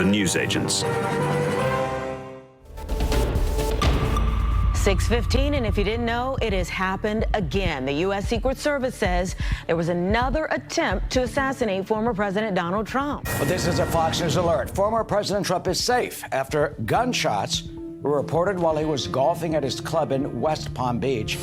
the newsagents. 6:15, and if you didn't know, it has happened again. The U.S. Secret Service says there was another attempt to assassinate former President Donald Trump. Well, this is a Fox News alert. Former President Trump is safe after gunshots were reported while he was golfing at his club in West Palm Beach.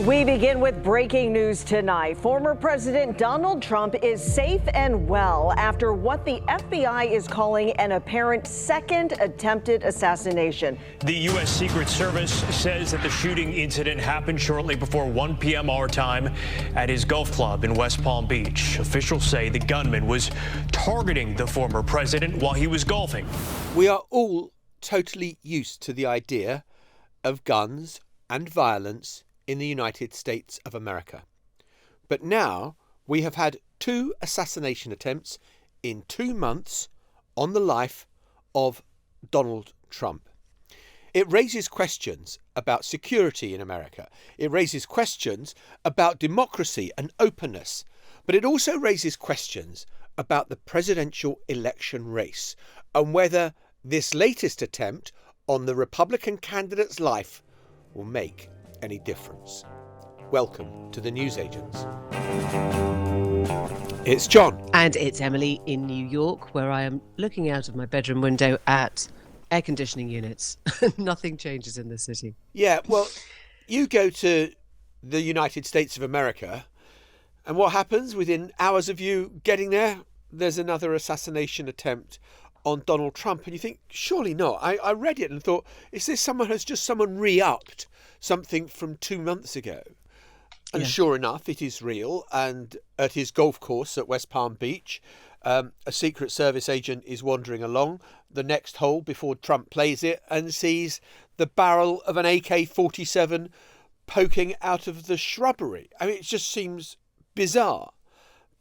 We begin with breaking news tonight. Former President Donald Trump is safe and well after what the FBI is calling an apparent second attempted assassination. The U.S. Secret Service says that the shooting incident happened shortly before 1 p.m. our time at his golf club in West Palm Beach. Officials say the gunman was targeting the former president while he was golfing. We are all totally used to the idea of guns and violence in the United States of America. But now we have had 2 assassination attempts in 2 months on the life of Donald Trump. It raises questions about security in America. It raises questions about democracy and openness. But it also raises questions about the presidential election race and whether this latest attempt on the Republican candidate's life will make any difference. Welcome to the Newsagents. It's John. And it's Emily in New York, where I am looking out of my bedroom window at air conditioning units. Nothing changes in the city. Yeah, well, you go to the United States of America, and what happens within hours of you getting there? There's another assassination attempt on Donald Trump, and you think, surely not. I read it and thought, has someone re-upped something from 2 months ago? And Sure enough, it is real. And at his golf course at West Palm Beach, a Secret Service agent is wandering along the next hole before Trump plays it and sees the barrel of an AK-47 poking out of the shrubbery. I mean, it just seems bizarre.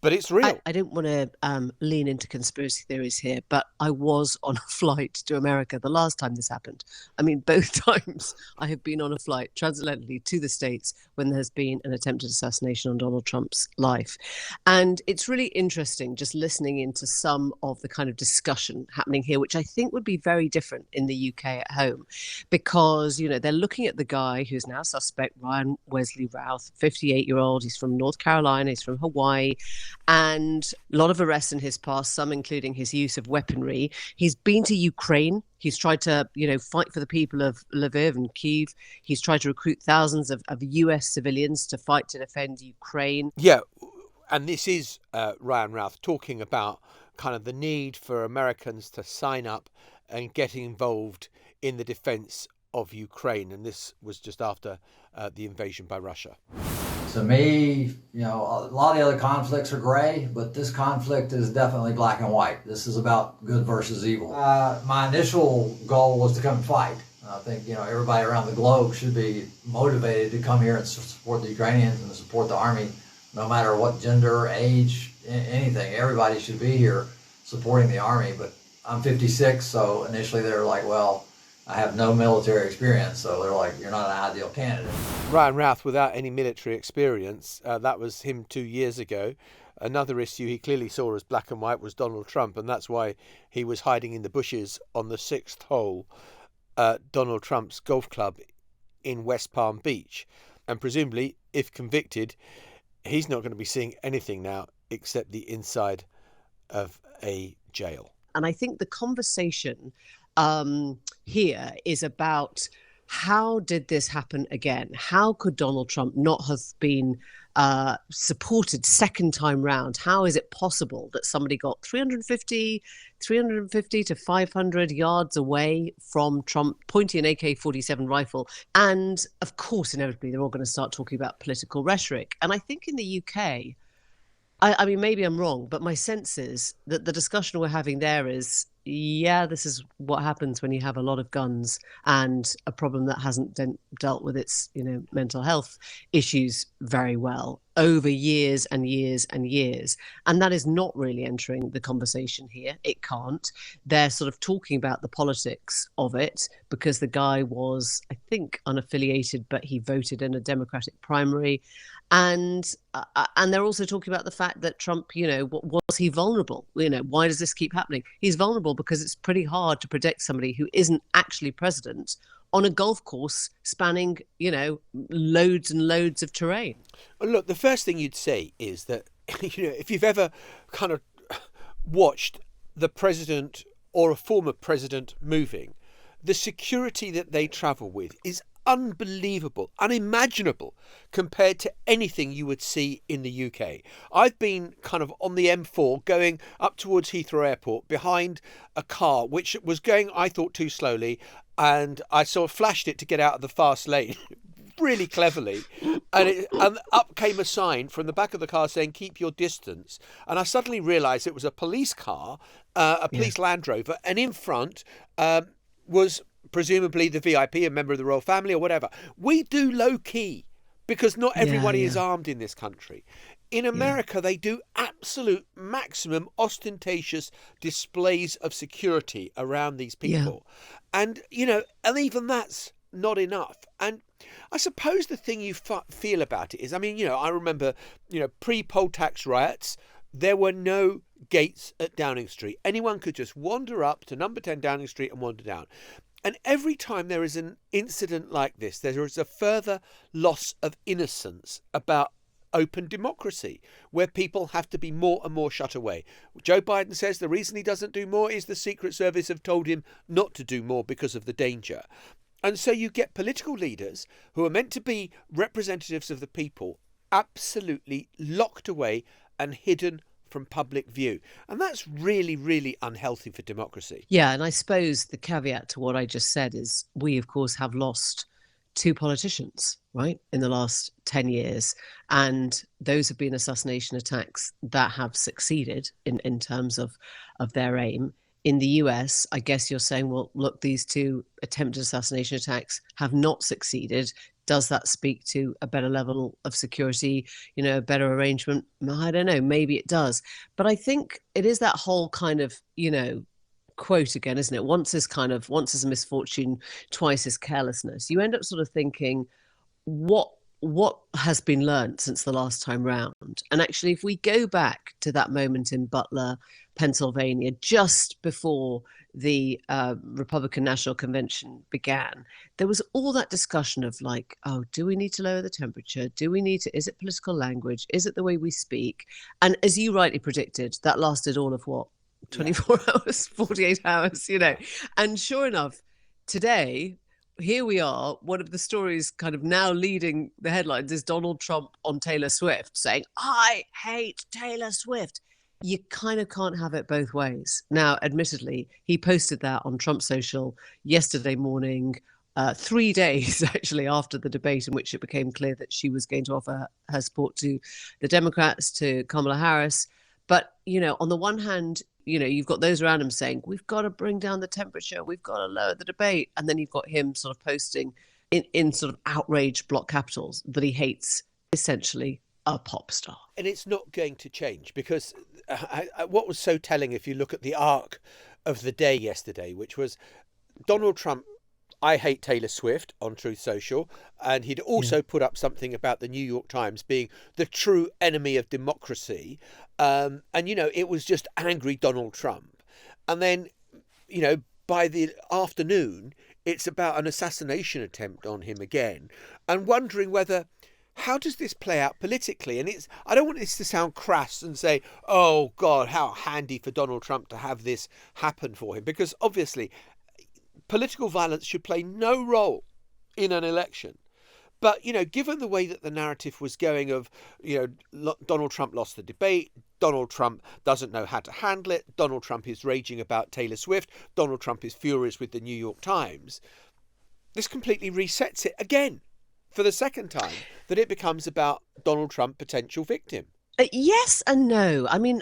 But it's real. I don't want to lean into conspiracy theories here, but I was on a flight to America the last time this happened. I mean, both times I have been on a flight transatlantically to the States when there's been an attempted assassination on Donald Trump's life. And it's really interesting just listening into some of the kind of discussion happening here, which I think would be very different in the UK at home, because, you know, they're looking at the guy who's now suspect, Ryan Wesley Routh, 58-year-old. He's from North Carolina. He's from Hawaii. And a lot of arrests in his past, some including his use of weaponry. He's been to Ukraine. He's tried to, fight for the people of Lviv and Kyiv. He's tried to recruit thousands of US civilians to fight to defend Ukraine. Yeah, and this is Ryan Routh talking about kind of the need for Americans to sign up and get involved in the defence of Ukraine. And this was just after the invasion by Russia. To me, a lot of the other conflicts are gray, but this conflict is definitely black and white. This is about good versus evil. My initial goal was to come and fight. I think, everybody around the globe should be motivated to come here and support the Ukrainians and to support the army, no matter what gender, age, anything. Everybody should be here supporting the army. But I'm 56, so initially they were like, well, I have no military experience, so they're like, you're not an ideal candidate. Ryan Routh, without any military experience, that was him 2 years ago. Another issue he clearly saw as black and white was Donald Trump, and that's why he was hiding in the bushes on the 6th hole at Donald Trump's golf club in West Palm Beach. And presumably, if convicted, he's not going to be seeing anything now except the inside of a jail. And I think the conversation here is about how did this happen again? How could Donald Trump not have been supported second time round? How is it possible that somebody got 350 to 500 yards away from Trump pointing an AK-47 rifle? And of course, inevitably, they're all going to start talking about political rhetoric. And I think in the UK, I mean, maybe I'm wrong, but my sense is that the discussion we're having there is, yeah, this is what happens when you have a lot of guns and a problem that hasn't dealt with its, mental health issues very well. over years and years and years. And that is not really entering the conversation here. It can't. They're sort of talking about the politics of it because the guy was, I think, unaffiliated, but he voted in a Democratic primary. And they're also talking about the fact that Trump, was he vulnerable? Why does this keep happening? He's vulnerable because it's pretty hard to predict somebody who isn't actually president on a golf course spanning, loads and loads of terrain. Look, the first thing you'd say is that, if you've ever kind of watched the president or a former president moving, the security that they travel with is unbelievable, unimaginable compared to anything you would see in the UK. I've been kind of on the M4 going up towards Heathrow Airport behind a car which was going, I thought, too slowly, and I sort of flashed it to get out of the fast lane really cleverly, and up came a sign from the back of the car saying keep your distance, and I suddenly realised it was a police car, a police Land Rover, and in front was presumably the VIP, a member of the royal family or whatever. We do low key because not everybody is armed in this country. In America, they do absolute maximum ostentatious displays of security around these people. And, and even that's not enough. And I suppose the thing you feel about it is, I remember, pre-poll tax riots, there were no gates at Downing Street. Anyone could just wander up to number 10 Downing Street and wander down. And every time there is an incident like this, there is a further loss of innocence about open democracy, where people have to be more and more shut away. Joe Biden says the reason he doesn't do more is the Secret Service have told him not to do more because of the danger. And so you get political leaders who are meant to be representatives of the people absolutely locked away and hidden from public view. And that's really, really unhealthy for democracy. Yeah, and I suppose the caveat to what I just said is we, of course, have lost 2 politicians, right, in the last 10 years. And those have been assassination attacks that have succeeded in terms of their aim. In the US, I guess you're saying, well, look, these 2 attempted assassination attacks have not succeeded. Does that speak to a better level of security, a better arrangement? I don't know. Maybe it does. But I think it is that whole kind of, quote again, isn't it? Once is a misfortune, twice is carelessness. You end up sort of thinking, what has been learnt since the last time round? And actually, if we go back to that moment in Butler, Pennsylvania, just before the Republican National Convention began, there was all that discussion of like, oh, do we need to lower the temperature? Is it political language? Is it the way we speak? And as you rightly predicted, that lasted all of what? 24 hours, 48 hours, And sure enough, today, here we are. One of the stories kind of now leading the headlines is Donald Trump on Taylor Swift saying, I hate Taylor Swift. You kind of can't have it both ways. Now, admittedly, he posted that on Trump Social yesterday morning, 3 days actually after the debate in which it became clear that she was going to offer her support to the Democrats, to Kamala Harris. But, on the one hand, you've got those around him saying, we've got to bring down the temperature, we've got to lower the debate. And then you've got him sort of posting in sort of outraged block capitals that he hates essentially a pop star. And it's not going to change because what was so telling, if you look at the arc of the day yesterday, which was Donald Trump, I hate Taylor Swift on Truth Social, and he'd also put up something about the New York Times being the true enemy of democracy. And, it was just angry Donald Trump. And then, by the afternoon, it's about an assassination attempt on him again, and wondering how does this play out politically? And I don't want this to sound crass and say, oh, God, how handy for Donald Trump to have this happen for him, because obviously political violence should play no role in an election. But, given the way that the narrative was going of, Donald Trump lost the debate, Donald Trump doesn't know how to handle it, Donald Trump is raging about Taylor Swift, Donald Trump is furious with the New York Times, this completely resets it again for the second time, that it becomes about Donald Trump, potential victim. Yes and no. I mean,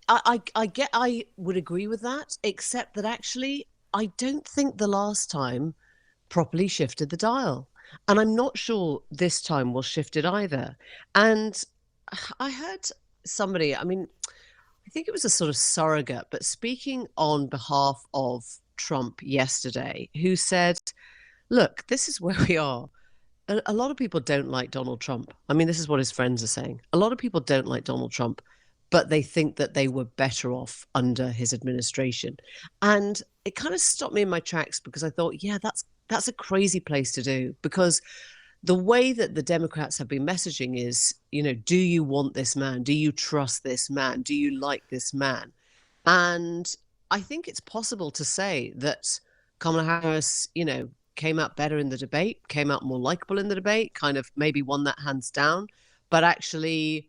I would agree with that, except that actually I don't think the last time properly shifted the dial. And I'm not sure this time will shift it either. And I heard somebody, I mean, I think it was a sort of surrogate, but speaking on behalf of Trump yesterday, who said, look, this is where we are. A lot of people don't like Donald Trump. I mean, this is what his friends are saying. A lot of people don't like Donald Trump, but they think that they were better off under his administration. And it kind of stopped me in my tracks because I thought, yeah, that's a crazy place to do, because the way that the Democrats have been messaging is, do you want this man? Do you trust this man? Do you like this man? And I think it's possible to say that Kamala Harris, came out better in the debate, came out more likable in the debate, kind of maybe won that hands down, but actually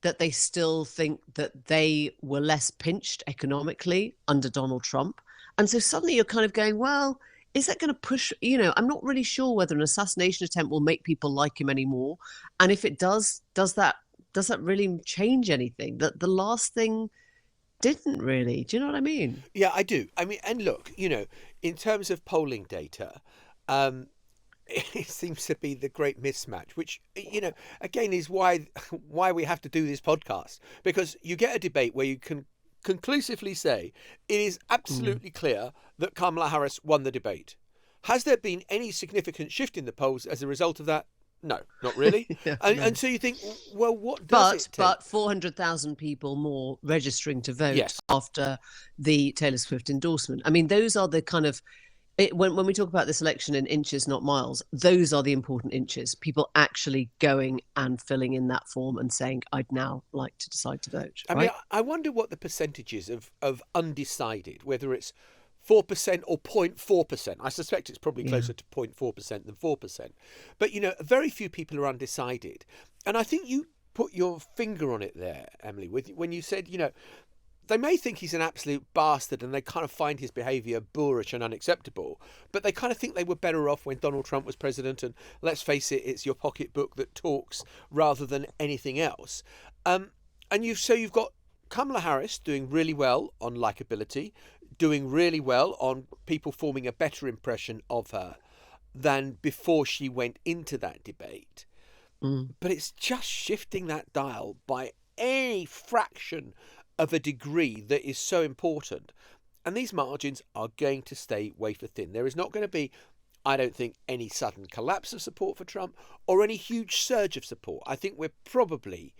that they still think that they were less pinched economically under Donald Trump. And so suddenly you're kind of going, well, is that going to push, I'm not really sure whether an assassination attempt will make people like him anymore. And if it does that really change anything? That the last thing didn't really. Do you know what I mean? Yeah, I do. I mean, and look, in terms of polling data, it seems to be the great mismatch, which, again, is why we have to do this podcast, because you get a debate where you can conclusively say it is absolutely clear that Kamala Harris won the debate. Has there been any significant shift in the polls as a result of that? No, not really. And so you think, well, what does it take? But 400,000 people more registering to vote after the Taylor Swift endorsement. I mean, those are the kind of, when we talk about this election in inches, not miles, those are the important inches. People actually going and filling in that form and saying, I'd now like to decide to vote. I mean, I wonder what the percentage is of undecided, whether it's 4% or 0.4%. I suspect it's probably closer to 0.4% than 4%. But, very few people are undecided. And I think you put your finger on it there, Emily, when you said, they may think he's an absolute bastard and they kind of find his behaviour boorish and unacceptable, but they kind of think they were better off when Donald Trump was president. And let's face it, it's your pocketbook that talks rather than anything else. And you've got Kamala Harris doing really well on likability, doing really well on people forming a better impression of her than before she went into that debate. But it's just shifting that dial by any fraction of a degree that is so important. And these margins are going to stay wafer thin. There is not going to be, I don't think, any sudden collapse of support for Trump or any huge surge of support. I think we've probably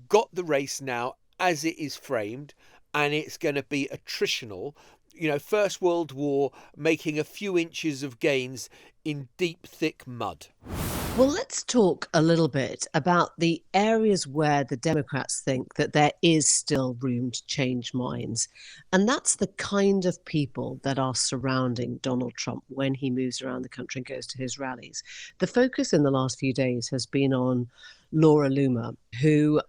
got the race now as it is framed, and it's going to be attritional. First World War making a few inches of gains in deep, thick mud. Well, let's talk a little bit about the areas where the Democrats think that there is still room to change minds. And that's the kind of people that are surrounding Donald Trump when he moves around the country and goes to his rallies. The focus in the last few days has been on Loomer, who...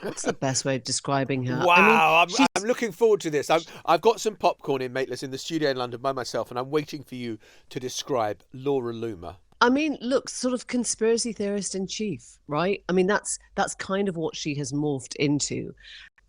what's the best way of describing her? Wow, I'm looking forward to this. I've got some popcorn in Maitlis in the studio in London by myself, and I'm waiting for you to describe Loomer. I mean, look, sort of conspiracy theorist in chief, right? I mean, that's kind of what she has morphed into.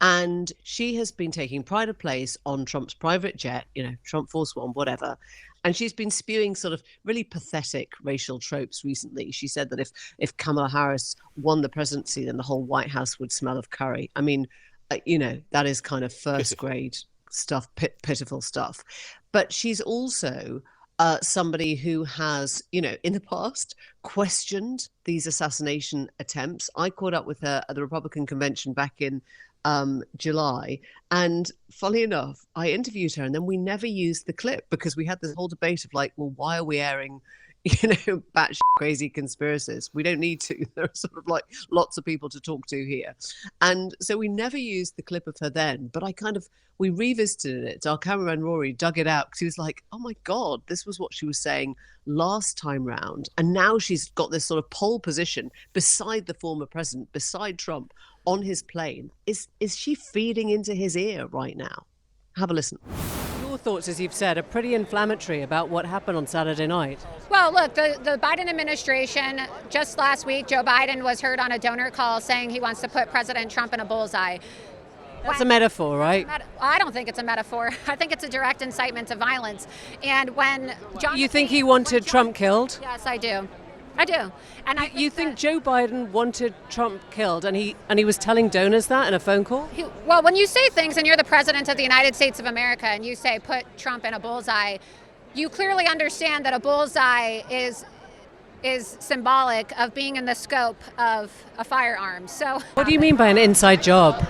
And she has been taking pride of place on Trump's private jet, Trump Force One, whatever. And she's been spewing sort of really pathetic racial tropes recently. She said that if Kamala Harris won the presidency, then the whole White House would smell of curry. I mean, that is kind of first grade stuff, pitiful stuff. But she's also somebody who has, in the past questioned these assassination attempts. I caught up with her at the Republican convention back in July, and funnily enough, I interviewed her, and then we never used the clip because we had this whole debate of like, well, why are we airing batshit crazy conspiracies? We don't need to. There are sort of like lots of people to talk to here. And so we never used the clip of her then, but we revisited it. Our cameraman Rory dug it out because he was like, oh my God, this was what she was saying last time round. And now she's got this sort of pole position beside the former president, beside Trump on his plane. Is she feeding into his ear right now? Have a listen. Your thoughts, as you've said, are pretty inflammatory about what happened on Saturday night. Well, look, the Biden administration, just last week, Joe Biden was heard on a donor call saying he wants to put President Trump in a bullseye. That's a metaphor, right? I don't think it's a metaphor. I think it's a direct incitement to violence. And when John... You think he wanted Trump killed? Yes, I do. I do. And You think Joe Biden wanted Trump killed, and he was telling donors that in a phone call? Well, when you say things and you're the president of the United States of America and you say put Trump in a bullseye, you clearly understand that a bullseye is symbolic of being in the scope of a firearm. So what do you mean by an inside job?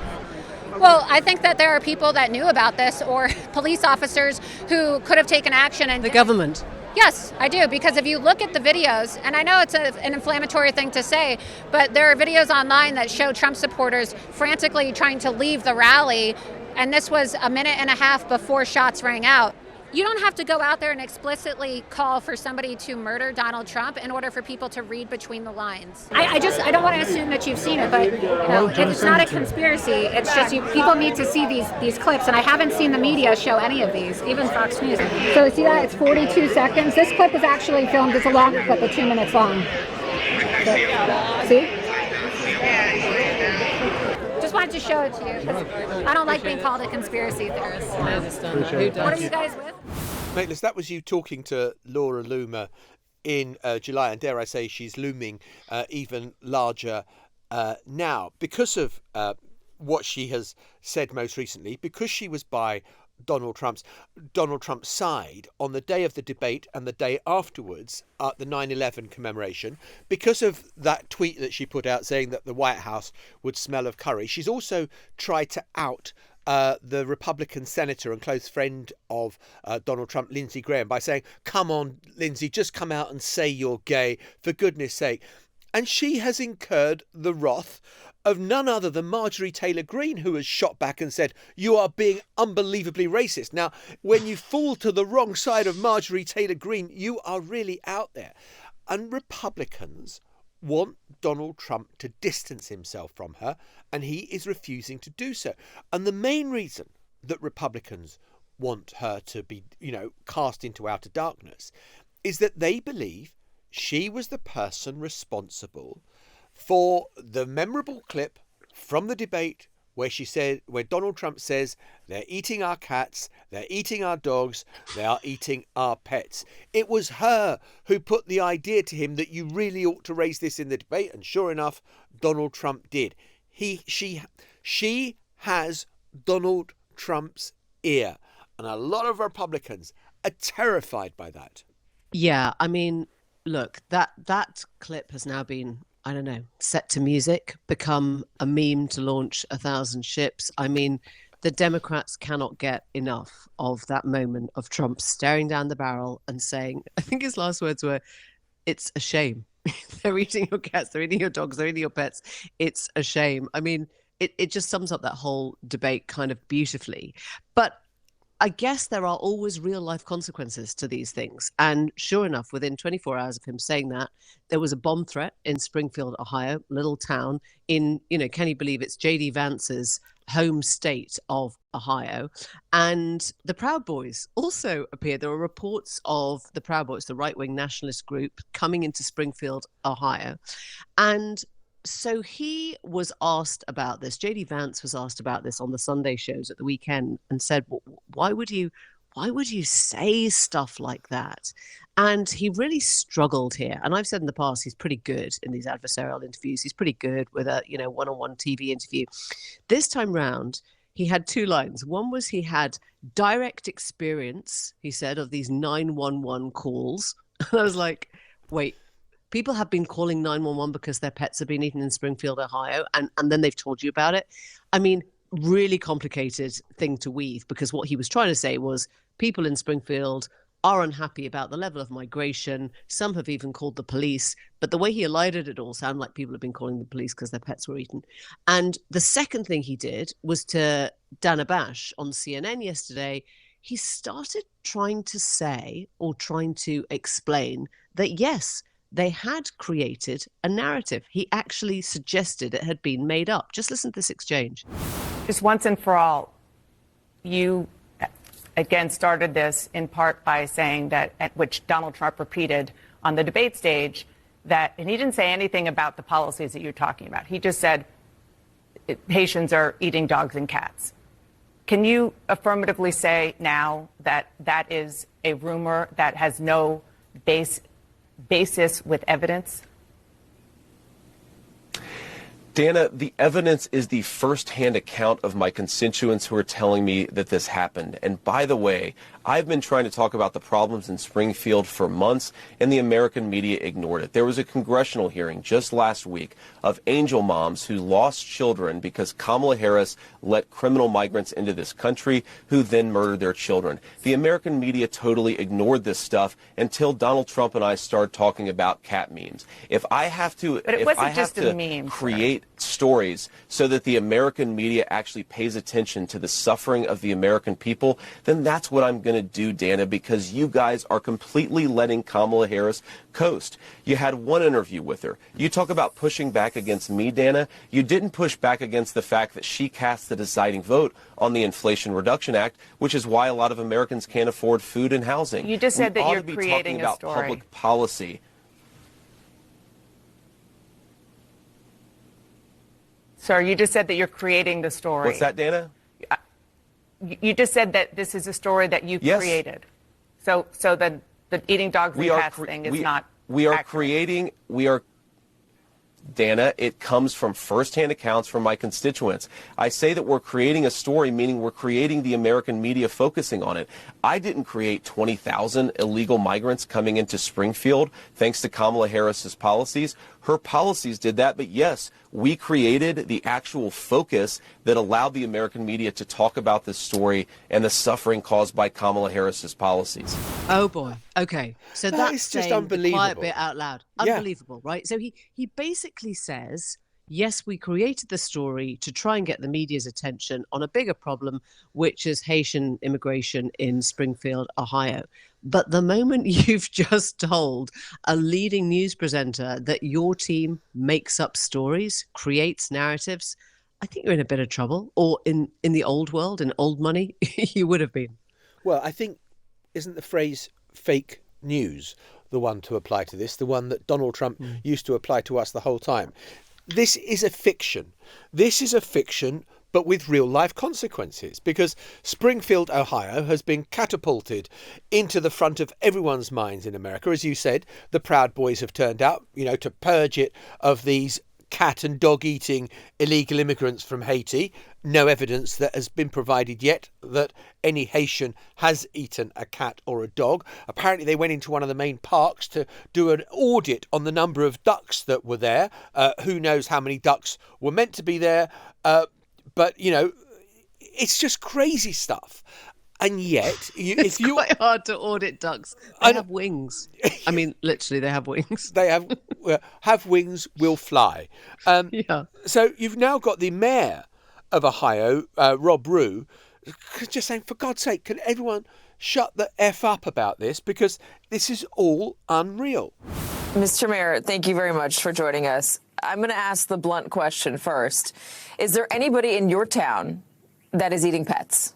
Well, I think that there are people that knew about this, or police officers who could have taken action. And the government? Yes, I do, because if you look at the videos, and I know it's an inflammatory thing to say, but there are videos online that show Trump supporters frantically trying to leave the rally, and this was a minute and a half before shots rang out. You don't have to go out there and explicitly call for somebody to murder Donald Trump in order for people to read between the lines. I don't want to assume that you've seen it, but it's not a conspiracy. It's just people need to see these clips, and I haven't seen the media show any of these, even Fox News. So see that? It's 42 seconds. This clip was actually filmed. It's a longer clip, 2 minutes long. See? Just wanted to show it to you, because I don't like being called a conspiracy theorist. I understand that. Who does? What are you guys with? Maitlis, that was you talking to Laura Loomer in July, and dare I say she's looming even larger now because of what she has said most recently, because she was by Donald Trump's side on the day of the debate and the day afterwards at the 9/11 commemoration, because of that tweet that she put out saying that the White House would smell of curry. She's also tried to out the Republican senator and close friend of Donald Trump, Lindsey Graham, by saying, "Come on, Lindsey, just come out and say you're gay, for goodness sake." And she has incurred the wrath of none other than Marjorie Taylor Greene, who has shot back and said, "You are being unbelievably racist." Now, when you fall to the wrong side of Marjorie Taylor Greene, you are really out there. And Republicans want Donald Trump to distance himself from her, and he is refusing to do so. And the main reason that Republicans want her to be, cast into outer darkness is that they believe she was the person responsible for the memorable clip from the debate where Donald Trump says, "They're eating our cats, they're eating our dogs, they are eating our pets." It was her who put the idea to him that you really ought to raise this in the debate, and sure enough, Donald Trump did. She has Donald Trump's ear, and a lot of Republicans are terrified by that. Yeah, I mean, look, that clip has now been, I don't know, set to music, become a meme to launch 1,000 ships. I mean, the Democrats cannot get enough of that moment of Trump staring down the barrel and saying, I think his last words were, "It's a shame." They're eating your cats, they're eating your dogs, they're eating your pets. It's a shame. I mean, it just sums up that whole debate kind of beautifully. But I guess there are always real life consequences to these things. And sure enough, within 24 hours of him saying that, there was a bomb threat in Springfield, Ohio, little town in, can you believe it's JD Vance's home state of Ohio. And the Proud Boys also appeared. There were reports of the Proud Boys, the right-wing nationalist group, coming into Springfield, Ohio. And so he was asked about this. JD Vance was asked about this on the Sunday shows at the weekend and said, why would you say stuff like that? And he really struggled here. And I've said in the past, he's pretty good in these adversarial interviews. He's pretty good with a, one-on-one TV interview. This time round, he had two lines. One was he had direct experience, he said, of these 911 calls. And I was like, wait, people have been calling 911 because their pets have been eaten in Springfield, Ohio, and then they've told you about it. I mean, really complicated thing to weave, because what he was trying to say was people in Springfield are unhappy about the level of migration. Some have even called the police. But the way he elided it all sounded like people have been calling the police because their pets were eaten. And the second thing he did was to Dana Bash on CNN yesterday. He started trying to say, or trying to explain, that yes, they had created a narrative. He actually suggested it had been made up. Just listen to this exchange. Just once and for all, you again started this in part by saying that, at which Donald Trump repeated on the debate stage, that, and he didn't say anything about the policies that you're talking about. He just said Haitians are eating dogs and cats. Can you affirmatively say now that that is a rumor that has no basis with evidence? Dana, the evidence is the first-hand account of my constituents who are telling me that this happened. And by the way, I've been trying to talk about the problems in Springfield for months, and the American media ignored it. There was a congressional hearing just last week of angel moms who lost children because Kamala Harris let criminal migrants into this country who then murdered their children. The American media totally ignored this stuff until Donald Trump and I started talking about cat memes. If I have to, But it wasn't just a meme, create stories so that the American media actually pays attention to the suffering of the American people, then that's what I'm going to do, Dana, because you guys are completely letting Kamala Harris coast. You had one interview with her. You talk about pushing back against me, Dana. You didn't push back against the fact that she cast the deciding vote on the Inflation Reduction Act, which is why a lot of Americans can't afford food and housing. You just said We that ought you're to be creating talking a about story. public policy. Sir, you just said that you're creating the story. What's that, Dana? You just said that this is a story that you Yes. created. So the eating dogs and cats thing is not We are accurate. creating. Dana, it comes from first-hand accounts from my constituents. I say that we're creating a story, meaning we're creating the American media focusing on it. I didn't create 20,000 illegal migrants coming into Springfield thanks to Kamala Harris's policies. Her policies did that, but yes, we created the actual focus that allowed the American media to talk about this story and the suffering caused by Kamala Harris's policies. Oh boy. Okay. So That that's is just saying the quiet unbelievable. bit out loud. Yeah. Unbelievable, right? So he basically says, yes, we created the story to try and get the media's attention on a bigger problem, which is Haitian immigration in Springfield, Ohio. But the moment you've just told a leading news presenter that your team makes up stories, creates narratives, I think you're in a bit of trouble. Or in the old world, in old money, you would have been. Well, I think, isn't the phrase fake news the one to apply to this, the one that Donald Trump used to apply to us the whole time? This is a fiction. This is a fiction, but with real life consequences, because Springfield, Ohio has been catapulted into the front of everyone's minds in America. As you said, the Proud Boys have turned out, to purge it of these cat and dog eating illegal immigrants from Haiti. No evidence that has been provided yet that any Haitian has eaten a cat or a dog. Apparently they went into one of the main parks to do an audit on the number of ducks that were there. Who knows how many ducks were meant to be there. But, it's just crazy stuff. And yet, It's quite hard to audit ducks. They have wings. I mean, literally, they have wings. They have wings, will fly. Yeah. So you've now got the mayor of Ohio, Rob Rue, just saying, for God's sake, can everyone shut the F up about this? Because this is all unreal. Mr. Mayor, thank you very much for joining us. I'm going to ask the blunt question first. Is there anybody in your town that is eating pets?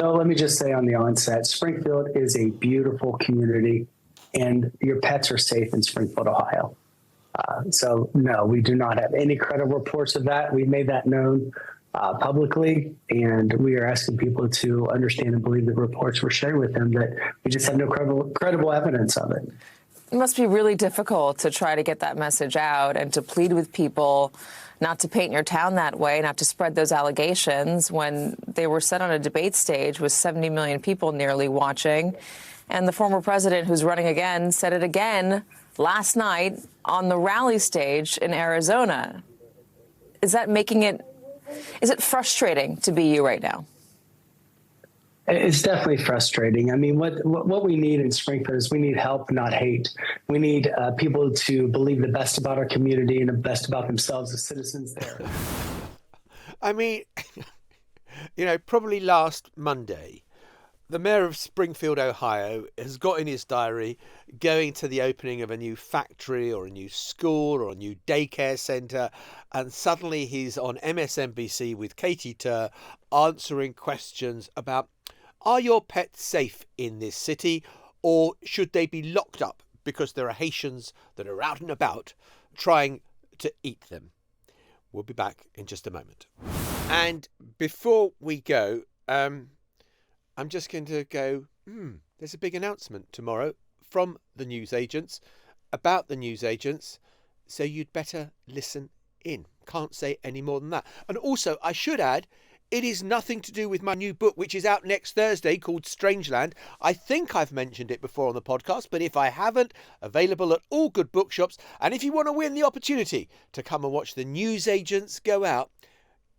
So let me just say on the onset, Springfield is a beautiful community, and your pets are safe in Springfield, Ohio. So, no, we do not have any credible reports of that. We've made that known publicly, and we are asking people to understand and believe the reports we're sharing with them, that we just have no credible evidence of it. It must be really difficult to try to get that message out and to plead with people not to paint your town that way, not to spread those allegations when they were set on a debate stage with 70 million people nearly watching. And the former president, who's running again, said it again last night on the rally stage in Arizona. Is it frustrating to be you right now? It's definitely frustrating. I mean, what we need in Springfield is we need help, not hate. We need people to believe the best about our community and the best about themselves as citizens there. I mean, probably last Monday, the mayor of Springfield, Ohio, has got in his diary going to the opening of a new factory or a new school or a new daycare centre, and suddenly he's on MSNBC with Katie Tur answering questions about, are your pets safe in this city, or should they be locked up because there are Haitians that are out and about trying to eat them? We'll be back in just a moment. And before we go, I'm just going to go, there's a big announcement tomorrow from the newsagents. about the newsagents, so you'd better listen in. Can't say any more than that. And also, I should add, it is nothing to do with my new book, which is out next Thursday, called Strangeland. I think I've mentioned it before on the podcast, but if I haven't, available at all good bookshops. And if you want to win the opportunity to come and watch the newsagents go out,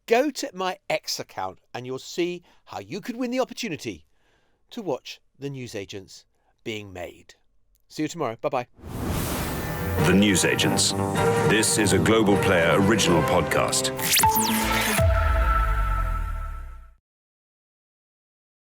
go to my X account and you'll see how you could win the opportunity to watch the newsagents being made. See you tomorrow. Bye-bye. The Newsagents. This is a Global Player original podcast.